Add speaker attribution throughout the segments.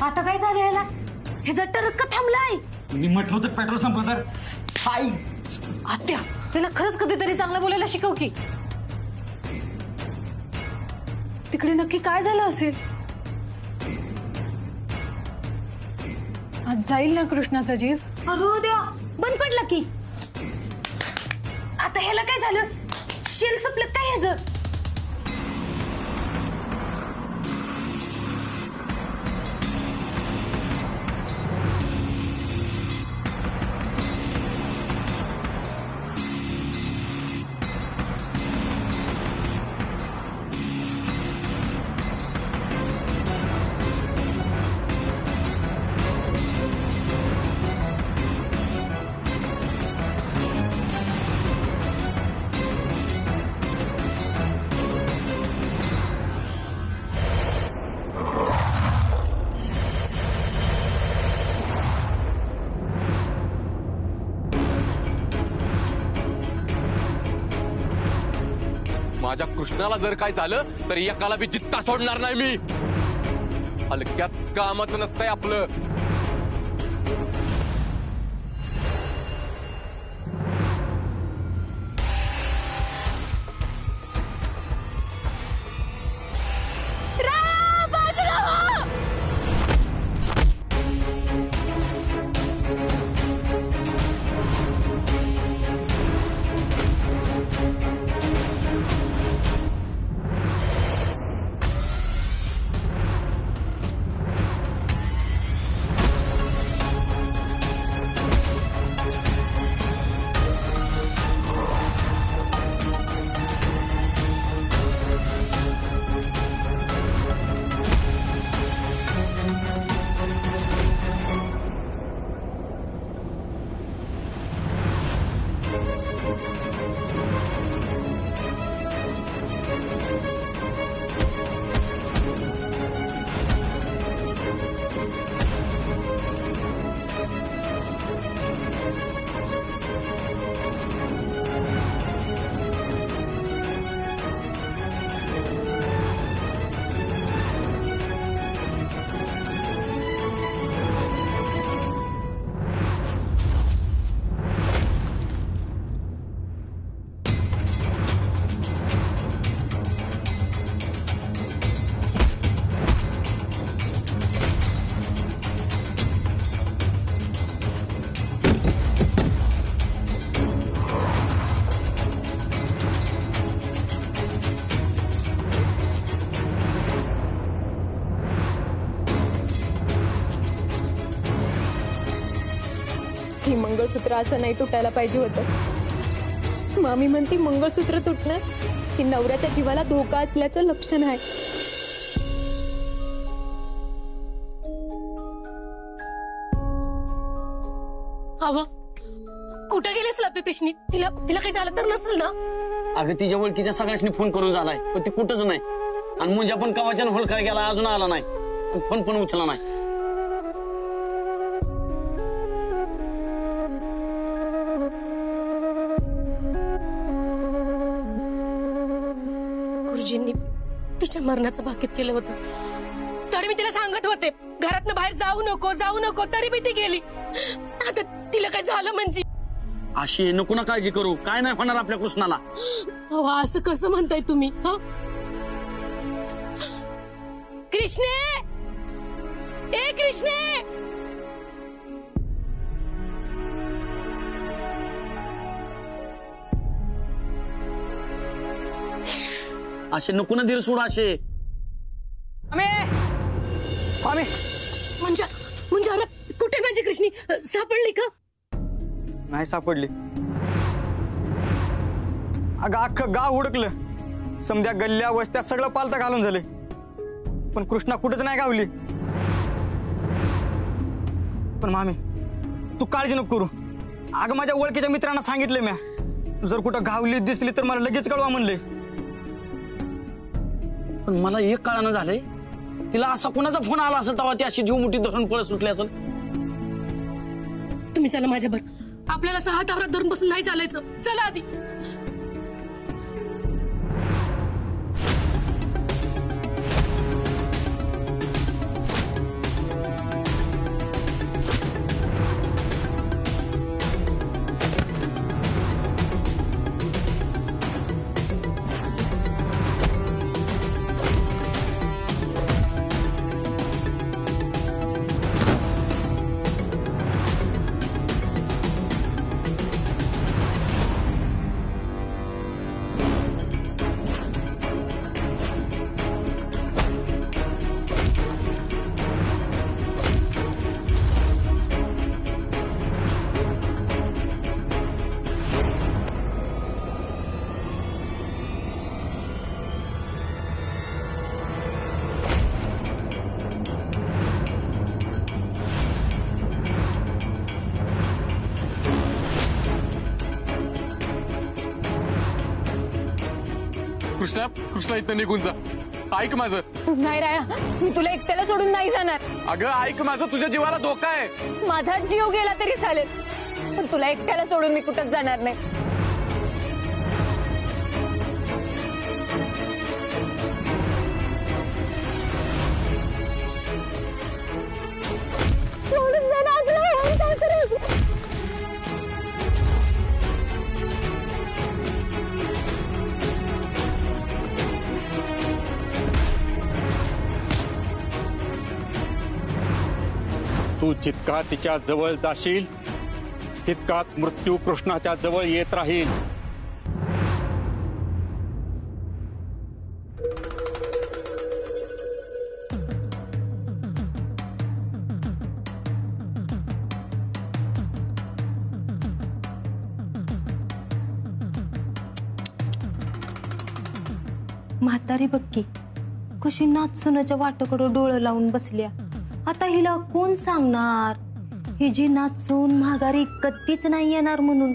Speaker 1: आता काय झालं याला? हे ट्रक का थांबलाय?
Speaker 2: मी म्हटलं होतं पेट्रोल संपलं तर.
Speaker 1: आई आत्या, त्याला खरंच कधीतरी चांगलं बोलायला शिकव की. तिकडे नक्की काय झालं असेल? आज जाईल ना कृष्णाचा जीव? अरे देवा, बंद पडला की. आता ह्याला काय झालं? शेल संपलं काय ह्याचं?
Speaker 3: माझ्या कृष्णाला जर काय झालं तर एकाला बी जित्ता सोडणार नाही मी. हलक्यात कामाचं नसतंय आपलं.
Speaker 4: ही मंगळसूत्र असं नाही तुटायला पाहिजे होतं. मामी म्हणती मंगळसूत्र तुटणं ही नवऱ्याच्या जीवाला धोका असल्याचं लक्षण आहे.
Speaker 5: अहो, कुठं गेलीस कृष्णी? तिला तिला काही झालं तर नसेल ना?
Speaker 6: अगं तिच्या ओळखीच्या सगळ्यांनी फोन करून झालाय पण ते कुठंच नाही. आणि मुंजा पण कवाच्यानं होळकर गेला अजून आला नाही. फोन पण उचला नाही.
Speaker 5: गुरुजींनी तिच्या मरणाचं भाकीत केलं होतं. तरी मी तिला सांगत होते घरातनं बाहेर जाऊ नको तरी मी ती गेली. आता तिला काय झालं म्हणजे?
Speaker 6: अशी नको ना काळजी करू. काय नाही होणार आपल्या कृष्णाला.
Speaker 5: अहो, असं कसं म्हणताय तुम्ही? कृष्णे, ए कृष्णे,
Speaker 6: असे नको ना धीर सोड. असे
Speaker 5: म्हणजे अरे कुठे माझी कृष्णी सापडली का?
Speaker 2: नाही सापडली. अगं अख्खं गाव हुडकलं. समध्या गल्ल्या वस्त्या सगळं पालता घालून झाले पण कृष्णा कुठेच नाही गावली. पण मामी तू काळजी नको करू. अगं माझ्या ओळखीच्या मित्रांना सांगितले म्या जर कुठं गावली दिसली तर मला लगेच कळवा म्हणले.
Speaker 6: पण मला एक कळानं झालंय तिला असा कोणाचा फोन आला असेल तेव्हा ती अशी जीव मुठी धरून पळत सुटली असेल.
Speaker 5: तुम्ही चला माझ्यावर. आपल्याला असं हातावर धरून बसून नाही चालायचं. चला आधी.
Speaker 3: कृष्णा इथं निघून जा. ऐक माझं.
Speaker 4: नाही राया, मी तुला एकट्याला सोडून नाही जाणार.
Speaker 3: अगं ऐक माझं, तुझ्या जीवाला धोका आहे.
Speaker 4: माझा जीव गेला तरी चालेल, पण तुला एकट्याला सोडून मी कुठंच जाणार नाही. सोडून जा ना, तुला होऊन काय करू?
Speaker 7: तू जितका तिच्या जवळ जाशील तितकाच मृत्यू कृष्णाच्या जवळ येत राहील.
Speaker 1: म्हातारी बक्की कशी नाचुनाच्या वाटाकडं डोळं लावून बसल्या. आता हिला कोण सांगणार ही जी नाचून माघारी कधीच नाही येणार म्हणून.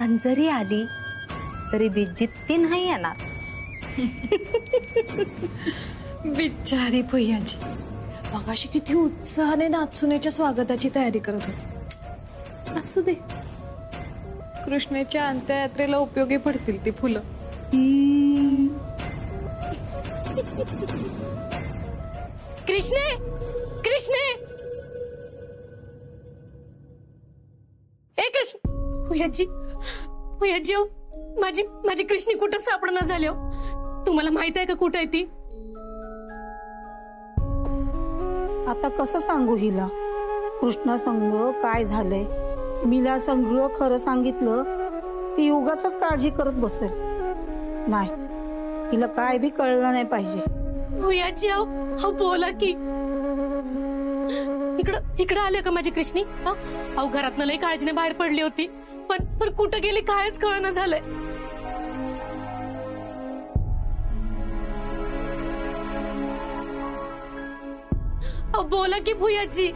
Speaker 1: आणि जरी आली तरी बिजित्ती नाही येणार. बिचारी भैयाजी मगाशी किती उत्साहाने नाचुनेच्या स्वागताची तयारी करत होती. असू दे, कृष्णेच्या अंत्ययात्रेला उपयोगी पडतील ती फुलं.
Speaker 5: कृष्णे कृष्णे ए कृष्ण भुयाजी भुयाजी हो, माझी कृष्णी कुठं सापडणं झाली हो. तुम्हाला माहित आहे का कुठं आहे ती?
Speaker 8: आता कसं सांगू हिला कृष्णा संग काय झालंय. मीला सगळं खरं सांगितलं ती उगाच काळजी करत बसेल. नाही, हिला काय बी कळलं नाही पाहिजे.
Speaker 5: भुयाजी हो बोला की. इकडं आले का माझी कृष्णी? अहो घरातनं लई काळजीने बाहेर पडली होती, पण कुठं गेली कायच कळणं झालंय. अहो बोला की भुयाजी.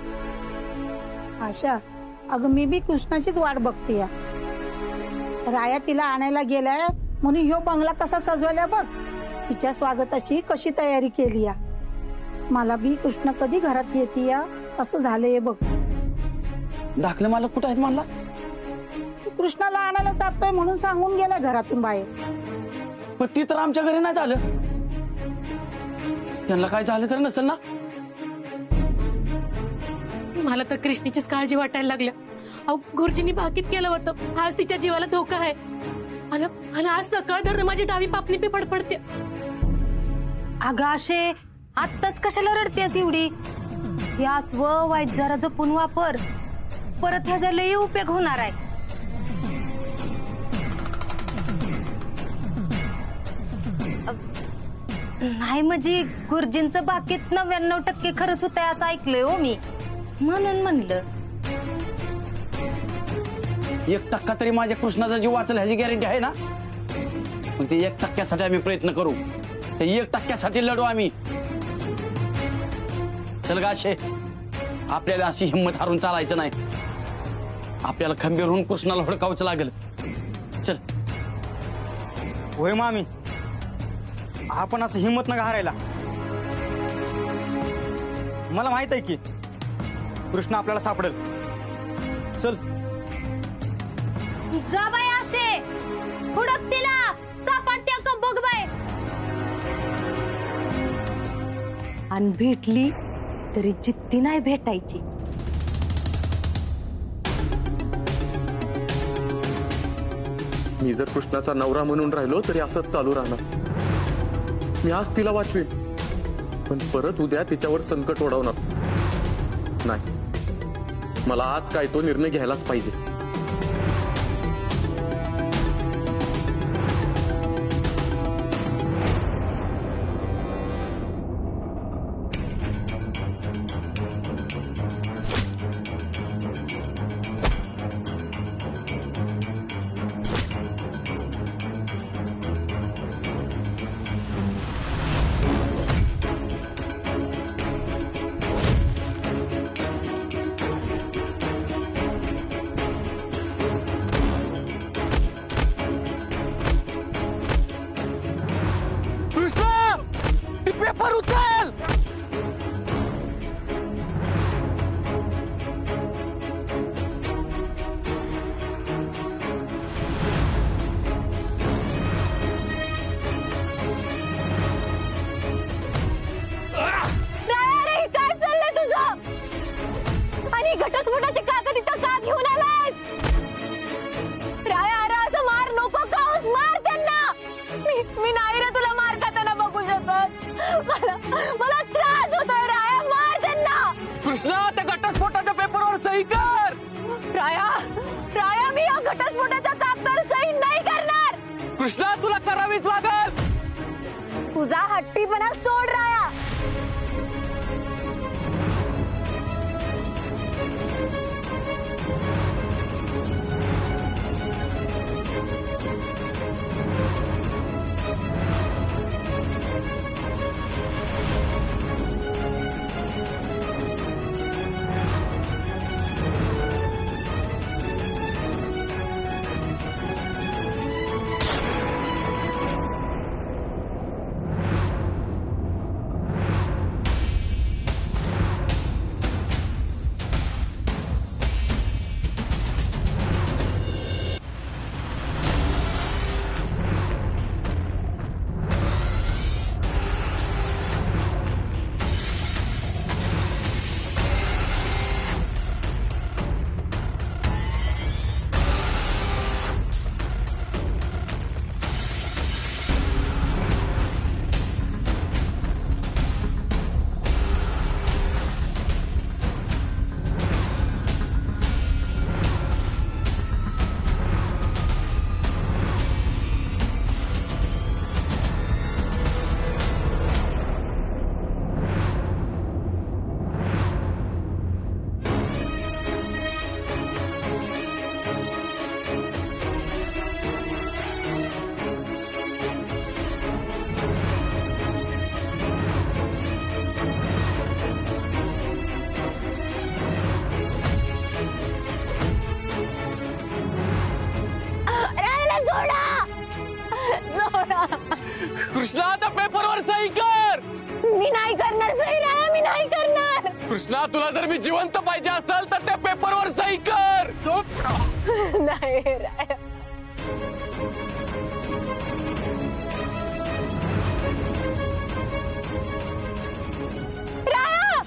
Speaker 8: आशा, अगं मी बी कृष्णाचीच वाट बघते. राया तिला आणायला गेलाय म्हणून ह्यो बंगला कसा सजवलाय बघ. तिच्या स्वागताची कशी तयारी केली या. मला बी कृष्ण कधी घरात येते या असं झालंय बघ.
Speaker 6: दाखलं मला कुठं आहेत म्हणला?
Speaker 8: कृष्णाला आणायला जातोय म्हणून सांगून गेलाय घरातून बाहेर.
Speaker 6: पण ती तर आमच्या घरी नाही झालं. त्यांना काय झालं तर नसेल ना?
Speaker 5: मला तर कृष्णीचीच काळजी वाटायला लागल्या. अहो गुरुजींनी भाकीत केलं होतं आज तिच्या जीवाला धोका आहे. आणि आज सकाळ धरणं माझी डावी पापणी पे फडफडते.
Speaker 1: अगं आशे आत्ताच कशाला रडतेस एवढी? या स्व वाईट जरा जपून वापर, परत ह्याचा लई उपयोग होणार आहे. नाही म्हणजे गुरुजींचं बाकीत 99% खरंच होत आहे असं ऐकलंय हो मी, म्हणून म्हणलं.
Speaker 6: 1% तरी माझ्या कृष्णाचा जीव वाचल ह्याची गॅरंटी आहे ना? मग ते 1%साठी आम्ही प्रयत्न करू. ते 1%साठी लढू आम्ही. चल गाशे, आपल्याला अशी हिंमत हारून चालायचं नाही. आपल्याला खंबीर होऊन कृष्णाला हुडकावचं लागेल. चल.
Speaker 2: होय मामी, आपण असं हिंमत नका हारायला. मला माहित आहे की कृष्ण आपल्याला सापडेल. चल
Speaker 1: जा बाय आशे, हुडक तिला, सापडत्या का बघ बाय. आणि भेटली तरी जिद्दी नाही भेटायची.
Speaker 3: मी जर कृष्णाचा नवरा म्हणून राहिलो तरी असंच चालू राहणार. मी आज तिला वाचवेन, पण परत उद्या तिच्यावर संकट ओढवणार नाही. मला आज काय तो निर्णय घ्यायलाच पाहिजे.
Speaker 6: चल.
Speaker 4: अरे काय चाललंय तुझं आणि घटस्फोटाची कागद इथं का घेऊन आलाय राया अरे असं मार नको काऊच मार त्यांना मी नाही रे तुला मार खाताना बघू शकत मला त्रास होतोय राया मार त्यांना
Speaker 6: कृष्णा त्या घटस्फोटाच्या पेपरवर सही कर.
Speaker 4: राया मी या घटस्फोटाच्या कागदावर सही नाही करणार
Speaker 6: कृष्णा तुला करावीच लागल.
Speaker 4: तुझा हट्टीपणा सोड राया
Speaker 6: कृष्णा त्या पेपरवर सही कर.
Speaker 4: मी नाही करणार सही राया मी नाही करणार
Speaker 6: कृष्णा तुला जर मी जिवंत पाहिजे असेल तर त्या पेपरवर सही कर.
Speaker 4: नाही राया राया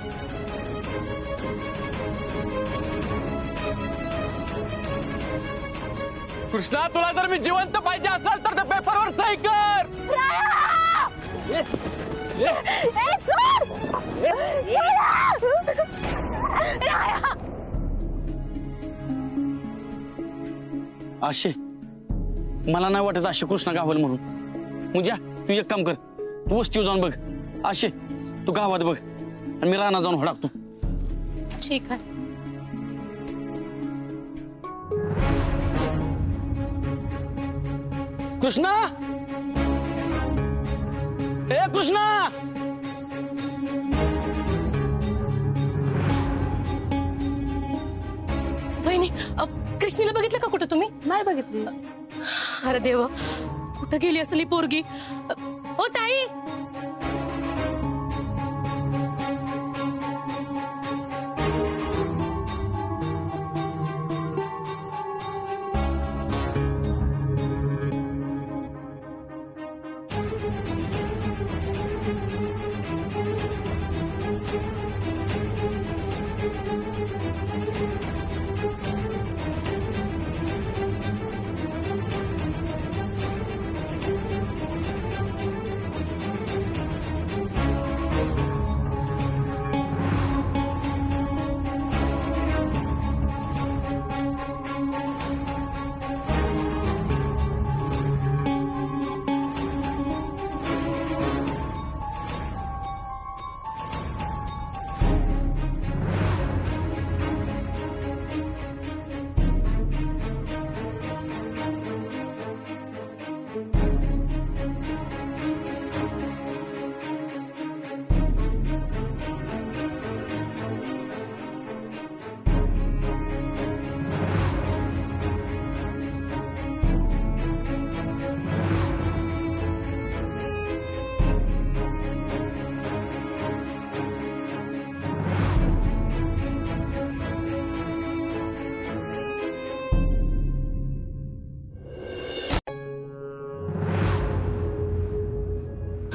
Speaker 6: कृष्णा तुला जर मी जिवंत पाहिजे असेल तर त्या पेपरवर सही कर. आशे मला नाही वाटत आशे कृष्णा गावल म्हणून. मुजा तू एक काम कर, तू वस्तीवर जाऊन बघ. आशे तू गावात बघ आणि मी रानात जाऊन हडाकतो.
Speaker 5: ठीक आहे.
Speaker 6: कृष्णा ए कृष्णा
Speaker 5: वहिनी कृष्णीला बघितलं का कुठं तुम्ही?
Speaker 4: नाही बघितली
Speaker 5: अरे देवा कुठं गेली असली पोरगी. ओ ताई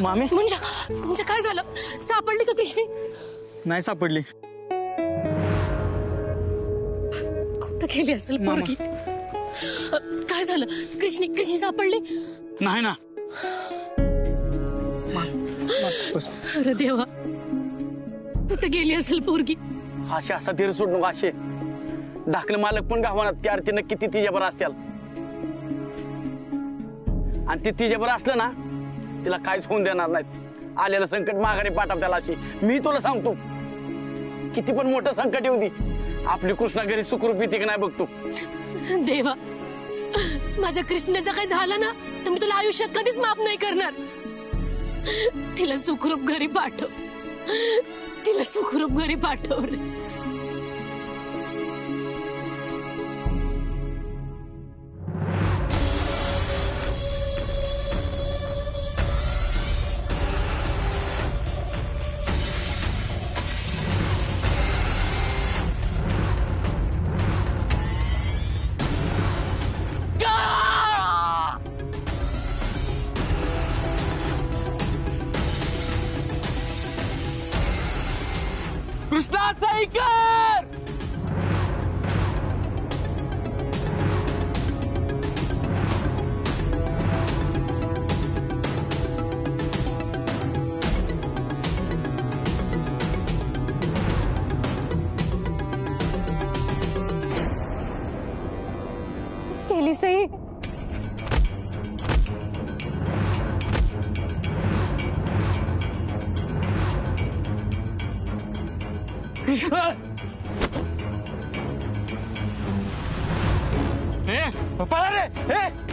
Speaker 2: मामी
Speaker 5: म्हणजे काय झालं? सापडली का कृष्णी?
Speaker 2: नाही सापडली.
Speaker 5: कुठं गेली असेल पोरगी? काय झालं? कृष्णी सापडली?
Speaker 6: नाही ना.
Speaker 5: अरे देवा, कुठं गेली असेल पोरगी?
Speaker 6: असे असा धीर सोड नको. असे धाकले मालक पण गावात की अरे नक्की ती तिच्यावर असतील, आणि ती तिच्यावर असलं ना तिला काहीच होऊन देणार नाहीत. आलेलं संकट माघारी पाठव त्याला. अशी मी तुला सांगतो, किती पण मोठं संकट येऊ दे, आपली कृष्णा घरी सुखरूप येते की नाही बघतो.
Speaker 5: देवा, माझ्या कृष्णाचं काय झालं ना तर मी तुला आयुष्यात कधीच माफ नाही करणार. तिला सुखरूप घरी पाठव, तिला सुखरूप घरी पाठव रे.
Speaker 6: कृष्णा साईकर,
Speaker 4: केली सही.
Speaker 2: पळा रे.